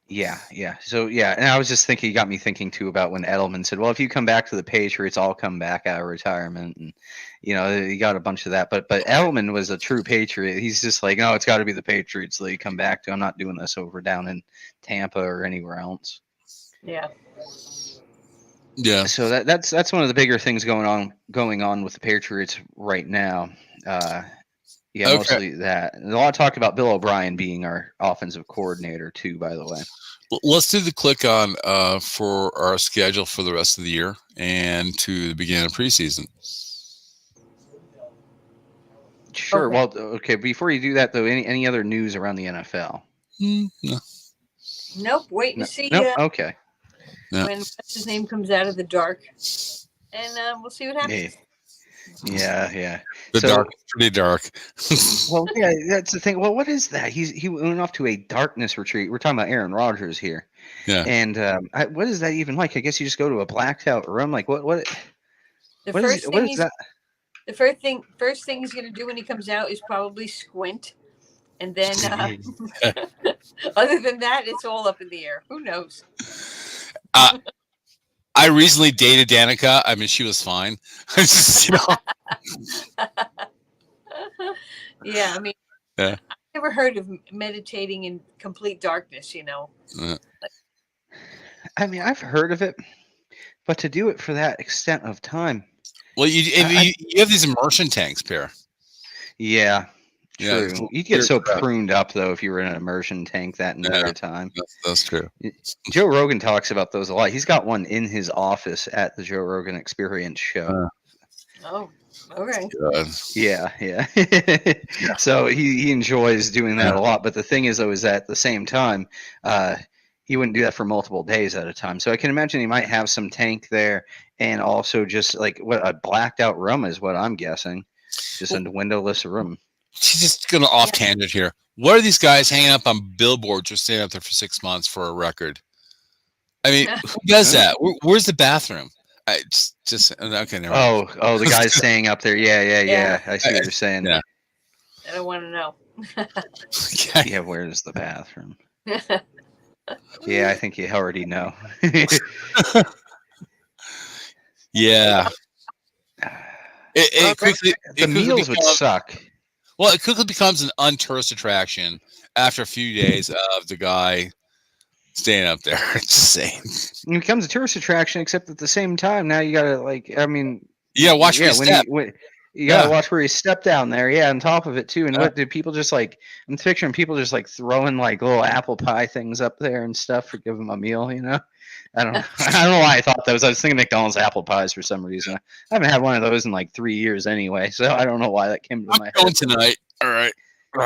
[SPEAKER 1] yeah. So yeah, and I was just thinking, you got me thinking too about when Edelman said, "Well, if you come back to the Patriots, I'll come back out of retirement," and you got a bunch of that. But Edelman was a true Patriot. He's just like, no, it's got to be the Patriots that you come back to. I'm not doing this over down in Tampa or anywhere else.
[SPEAKER 2] Yeah.
[SPEAKER 3] Yeah.
[SPEAKER 1] So that's one of the bigger things going on with the Patriots right now. Yeah,
[SPEAKER 3] Okay.
[SPEAKER 1] mostly that. And a lot of talk about Bill O'Brien being our offensive coordinator too, by the way.
[SPEAKER 3] Let's do the click on for our schedule for the rest of the year and to the beginning of preseason.
[SPEAKER 1] Sure.
[SPEAKER 2] Okay.
[SPEAKER 1] Well, okay. Before you do that, though, any other news around the NFL?
[SPEAKER 3] No.
[SPEAKER 2] Nope. Wait and see
[SPEAKER 1] Nope. Okay.
[SPEAKER 2] when what's his name comes out of the dark, and we'll see what happens.
[SPEAKER 1] Yeah.
[SPEAKER 3] The dark, pretty dark.
[SPEAKER 1] Well, yeah, that's the thing. Well, what is that? He went off to a darkness retreat. We're talking about Aaron Rodgers here.
[SPEAKER 3] Yeah.
[SPEAKER 1] And what is that even like? I guess you just go to a blacked out room. Like what is that?
[SPEAKER 2] The first thing he's going to do when he comes out is probably squint, and then other than that, it's all up in the air. Who knows?
[SPEAKER 3] I recently dated Danica. I mean, she was fine.
[SPEAKER 2] Yeah, I mean,
[SPEAKER 3] Yeah.
[SPEAKER 2] I've never heard of meditating in complete darkness.
[SPEAKER 1] I mean, I've heard of it, but to do it for that extent of time.
[SPEAKER 3] Well, you have these immersion tanks, Pierre.
[SPEAKER 1] Yeah.
[SPEAKER 3] Yeah,
[SPEAKER 1] true. You'd get so pruned up though if you were in an immersion tank that entire time.
[SPEAKER 3] That's true.
[SPEAKER 1] Joe Rogan talks about those a lot. He's got one in his office at the Joe Rogan Experience show.
[SPEAKER 2] Oh, okay.
[SPEAKER 3] God.
[SPEAKER 1] Yeah. So he enjoys doing that a lot. But the thing is, though, is that at the same time, he wouldn't do that for multiple days at a time. So I can imagine he might have some tank there, and also just like what a blacked out room is what I'm guessing, just a windowless room.
[SPEAKER 3] She's just going to off tangent here. What are these guys hanging up on billboards or staying up there for 6 months for a record? I mean, who does that? Where's the bathroom? Just okay. Never mind.
[SPEAKER 1] Oh, the guys staying up there. Yeah. I see what you're saying.
[SPEAKER 3] Yeah.
[SPEAKER 2] I don't want to know.
[SPEAKER 1] Yeah, where's the bathroom? Yeah, I think you already know.
[SPEAKER 3] Yeah. The
[SPEAKER 1] meals would suck.
[SPEAKER 3] Well, it quickly becomes an untourist attraction after a few days of the guy staying up there. Just saying.
[SPEAKER 1] It becomes a tourist attraction, except at the same time, now you gotta
[SPEAKER 3] you gotta watch where you step.
[SPEAKER 1] You gotta watch where you step down there. Yeah, on top of it too. And what do people just like? I'm picturing people just like throwing like little apple pie things up there and stuff for give them a meal. I don't know. I don't know why I thought those. I was thinking McDonald's apple pies for some reason. I haven't had one of those in like 3 years anyway, so I don't know why that came to my head.
[SPEAKER 3] Going tonight. All right. All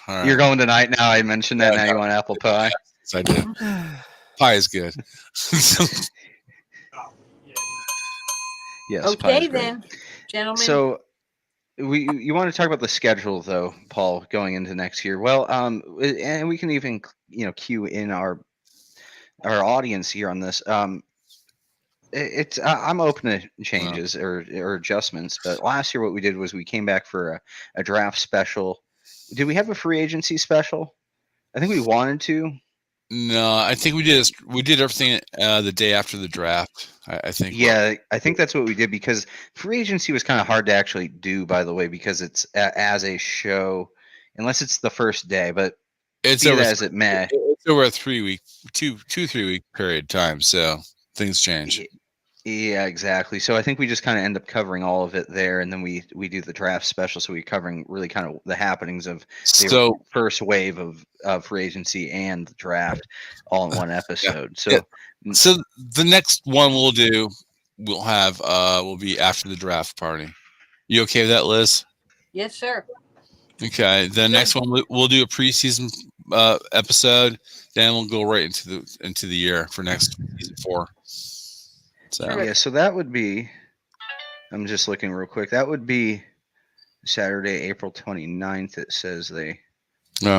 [SPEAKER 3] right.
[SPEAKER 1] You're going tonight now. I mentioned that. Now you want apple pie.
[SPEAKER 3] Yes, I did. Pie is good.
[SPEAKER 1] Yes.
[SPEAKER 2] Okay then, gentlemen.
[SPEAKER 1] So you want to talk about the schedule though, Paul, going into next year? Well, and we can even cue in our audience here on this. It's I'm open to changes or adjustments, but last year what we did was we came back for a draft special. Did we have a free agency special? I think we wanted to.
[SPEAKER 3] No, I think we did everything the day after the draft. I think.
[SPEAKER 1] Yeah, I think that's what we did because free agency was kind of hard to actually do. By the way, because it's as a show, unless it's the first day, but
[SPEAKER 3] it's
[SPEAKER 1] be that as it may.
[SPEAKER 3] It's over a 3 week, 3 week period of time, so things change.
[SPEAKER 1] Yeah, exactly. So I think we just kind of end up covering all of it there, and then we do the draft special. So we're covering really kind of the happenings of the first wave of free agency and the draft all in one episode. So,
[SPEAKER 3] so the next one we'll have will be after the draft party. You okay with that, Liz?
[SPEAKER 2] Yes, sir.
[SPEAKER 3] Okay. The next one we'll do a preseason episode. Then we'll go right into the year for next season 4.
[SPEAKER 1] So that would be, I'm just looking real quick. That would be Saturday, April 29th. It says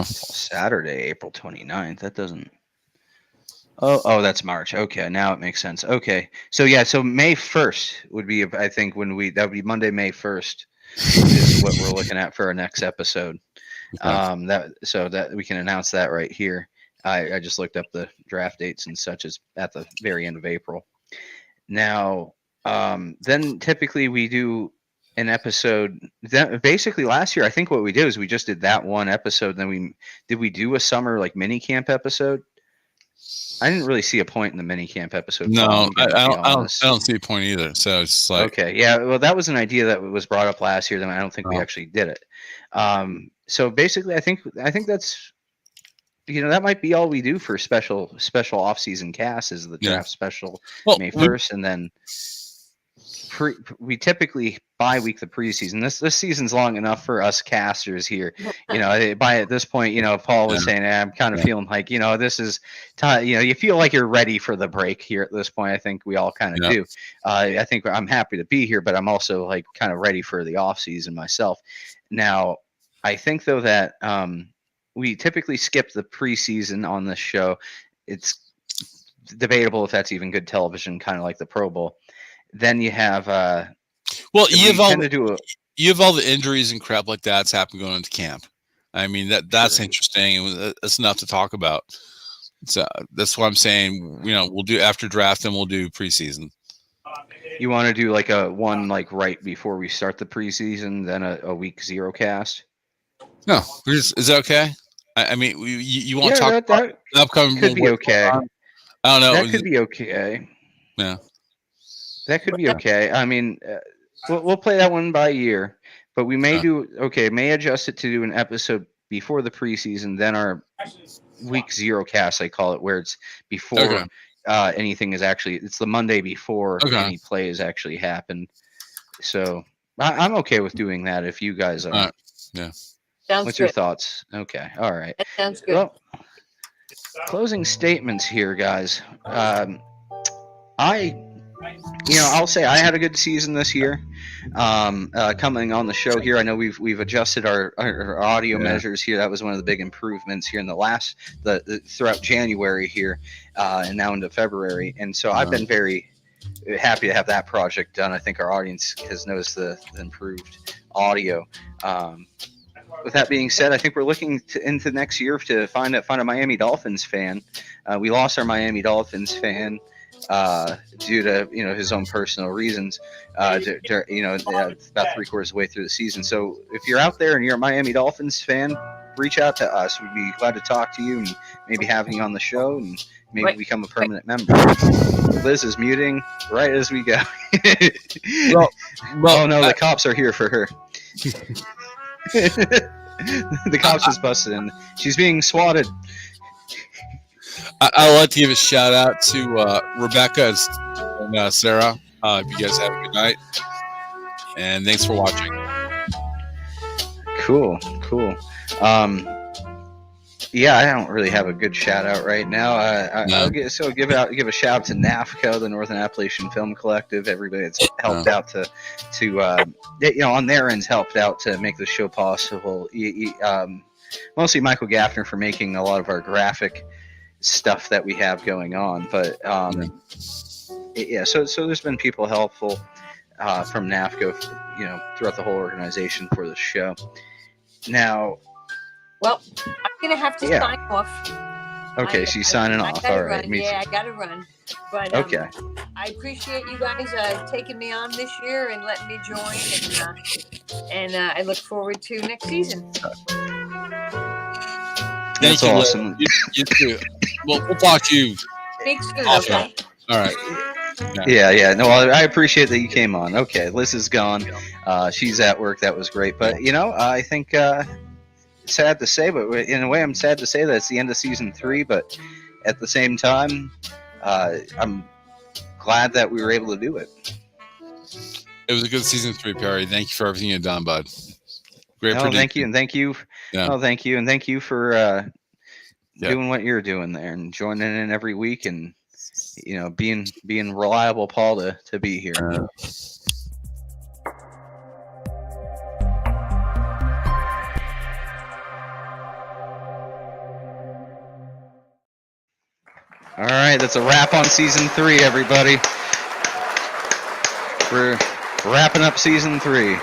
[SPEAKER 1] Saturday, April 29th. That doesn't. Oh, that's March. Okay, now it makes sense. Okay, so May 1st would be, I think, that would be Monday, May 1st is what we're looking at for our next episode.
[SPEAKER 3] Okay.
[SPEAKER 1] That we can announce that right here. I just looked up the draft dates and such as at the very end of April. Now, then typically we do an episode. That basically last year, I think what we did is we just did that one episode. Then we do a summer like mini camp episode. I didn't really see a point in the mini camp episode.
[SPEAKER 3] No,
[SPEAKER 1] Paul,
[SPEAKER 3] I
[SPEAKER 1] I'm gonna be
[SPEAKER 3] don't. I don't.
[SPEAKER 1] honest.
[SPEAKER 3] I don't see a point either. So it's like,
[SPEAKER 1] Okay, yeah. Well, that was an idea that was brought up last year. Then I don't think we
[SPEAKER 3] Oh.
[SPEAKER 1] actually did it. So basically, I think that's that might be all we do for special off-season casts is the
[SPEAKER 3] Yeah.
[SPEAKER 1] draft special
[SPEAKER 3] well,
[SPEAKER 1] May 1st, and then we typically bye-week the preseason. This season's long enough for us casters here. By at this point, Paul was saying, I'm kind of feeling like, this is time. You feel like you're ready for the break here at this point. I think we all kind of do. I think I'm happy to be here, but I'm also like kind of ready for the off season myself. Now, I think though that we typically skip the preseason on this show. It's debatable if that's even good television, kind of like the Pro Bowl. Then you have
[SPEAKER 3] you have all the injuries and crap like that's happened going into camp. I mean that's
[SPEAKER 1] Sure.
[SPEAKER 3] interesting. That's enough to talk about. So that's what I'm saying. We'll do after draft and we'll do preseason.
[SPEAKER 1] You want to do like a one like right before we start the preseason, then a week 0 cast?
[SPEAKER 3] No, is that okay? I mean, you want to talk about
[SPEAKER 1] that
[SPEAKER 3] the upcoming?
[SPEAKER 1] could be okay.
[SPEAKER 3] I don't know.
[SPEAKER 1] That could be okay.
[SPEAKER 3] Yeah.
[SPEAKER 1] That could be okay. I mean, we'll play that one by year, but we may may adjust it to do an episode before the preseason, then our week 0 cast, I call it, where it's before anything is actually, it's the Monday before any play has actually happened. So I'm okay with doing that if you guys are.
[SPEAKER 3] Yeah.
[SPEAKER 1] What's your thoughts? Okay. All right.
[SPEAKER 2] That sounds good.
[SPEAKER 1] Well, closing statements here, guys. I'll say I had a good season this year. Coming on the show here, I know we've adjusted our audio measures here. That was one of the big improvements here in the throughout January here, and now into February. And so I've been very happy to have that project done. I think our audience has noticed the improved audio. With that being said, I think we're looking into next year to find a Miami Dolphins fan. We lost our Miami Dolphins fan due to his own personal reasons. About 3/4 of the way through the season. So if you're out there and you're a Miami Dolphins fan, reach out to us. We'd be glad to talk to you and maybe have you on the show and maybe become a permanent member. Liz is muting right as we go. Oh no, the cops are here for her. The cops just busted in. She's being swatted.
[SPEAKER 3] I'd like to give a shout out to Rebecca and Sarah. If you guys have a good night, and thanks for watching.
[SPEAKER 1] Cool. Yeah, I don't really have a good shout out right now. I'll give a shout out to NAFCo, the Northern Appalachian Film Collective. Everybody that's helped out to on their ends helped out to make the show possible. Mostly Michael Gaffner for making a lot of our graphic stuff that we have going on, but so there's been people helpful from NAFCo, throughout the whole organization for the show. Now, well,
[SPEAKER 2] I'm gonna have to sign off.
[SPEAKER 1] Okay, she's signing off. All right,
[SPEAKER 2] I gotta run. But
[SPEAKER 1] okay.
[SPEAKER 2] I appreciate you guys taking me on this year and letting me join, and I look forward to next season.
[SPEAKER 1] That's awesome.
[SPEAKER 3] You too. Well, we'll talk to you.
[SPEAKER 2] Speak soon,
[SPEAKER 3] Awesome.
[SPEAKER 2] okay?
[SPEAKER 1] All right. Yeah. No, I appreciate that you came on. Okay, Liz is gone. She's at work. That was great. But, I think sad to say, but in a way I'm sad to say that it's the end of season 3. But at the same time, I'm glad that we were able to do it.
[SPEAKER 3] It was a good season 3, Perry. Thank you for everything you've done, bud. Great prediction.
[SPEAKER 1] Thank you. And thank you.
[SPEAKER 3] Yeah.
[SPEAKER 1] Oh, thank you. And thank you for doing what you're doing there and joining in every week and, being reliable, Paul, to be here. All right, that's a wrap on season 3, everybody. We're wrapping up season 3.